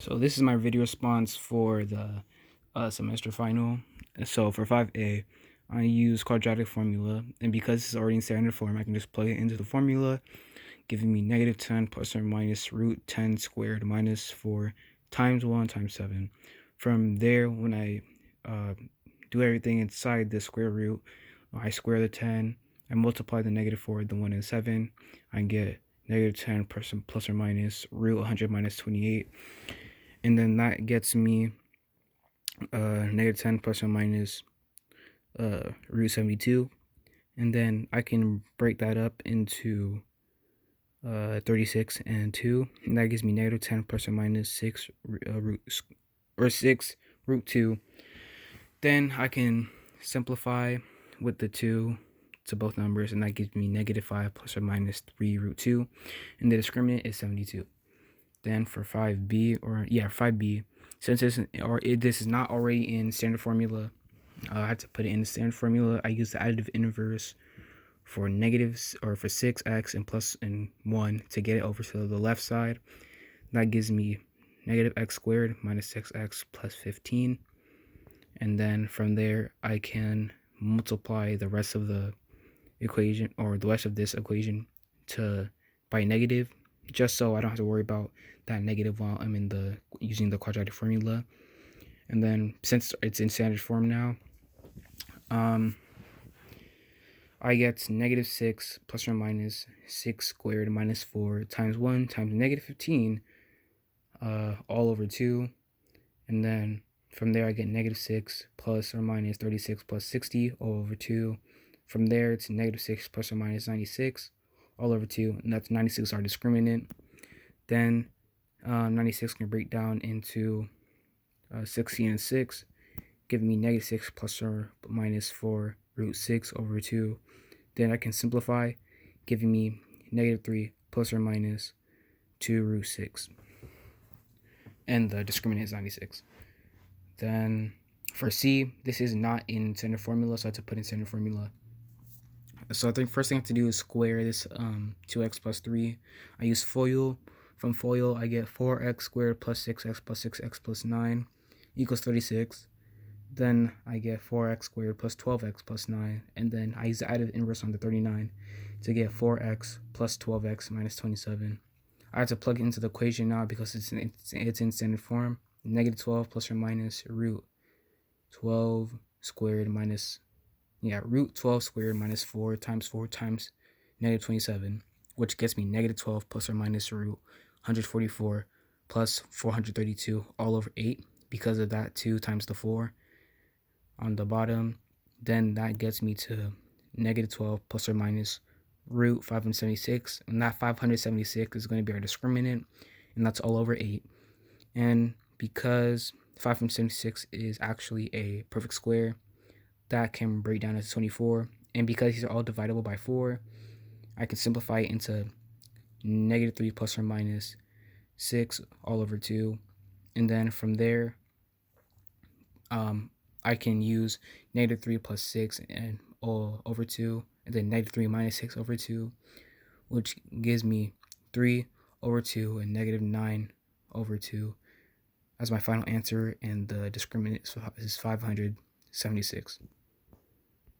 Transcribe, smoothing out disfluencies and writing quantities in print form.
So this is my video response for the semester final. So for 5A, I use quadratic formula, and because it's already in standard form, I can just plug it into the formula, giving me -10 plus or minus root 10 squared minus 4 times 1 times 7. From there, when I do everything inside the square root, I square the 10, I multiply the -4, the 1 and 7, I get -10 plus or minus root 100 minus 28. And then that gets me -10 plus or minus root 72. And then I can break that up into 36 and 2. And that gives me -10 plus or minus 6 6 root 2. Then I can simplify with the 2 to both numbers, and that gives me -5 plus or minus 3 root 2. And the discriminant is 72. Then for 5B, since this is not already in standard formula, I had to put it in the standard formula. I use the additive inverse for negatives, or for 6x and plus and 1 to get it over to the left side. That gives me -x squared minus 6x plus 15. And then from there, I can multiply the rest of the equation, or the rest of this equation, by negative, just so I don't have to worry about that negative while I'm using the quadratic formula. And then since it's in standard form now, I get -6 plus or minus 6 squared minus 4 times 1 times -15 all over 2. And then from there I get -6 plus or minus 36 plus 60 all over 2. From there it's -6 plus or minus 96 all over 2, and that's 96 our discriminant. Then 96 can break down into 16 and 6, giving me -6 plus or minus 4 root 6 over 2. Then I can simplify, giving me -3 plus or minus 2 root 6. And the discriminant is 96. Then for C, this is not in standard formula, so I have to put in standard formula. So I think first thing I have to do is square this 2x plus 3. I use FOIL. From FOIL, I get 4x squared plus 6x plus 6x plus 9 equals 36. Then I get 4x squared plus 12x plus 9. And then I use the additive inverse on the 39 to get 4x plus 12x minus 27. I have to plug it into the equation now because it's in standard form. -12 plus or minus root 12 squared minus root 12 squared minus 4 times -27, which gets me -12 plus or minus root 144 plus 432 all over 8, because of that 2 times the 4 on the bottom. Then that gets me to -12 plus or minus root 576, and that 576 is going to be our discriminant, and that's all over 8. And because 576 is actually a perfect square, that can break down as 24. And because these are all divisible by 4, I can simplify it into -3 plus or minus 6 all over 2. And then from there, I can use -3 plus 6 and all over 2, and then -3 minus 6 over 2, which gives me 3 over 2 and -9 over 2 as my final answer, and the discriminant is 576.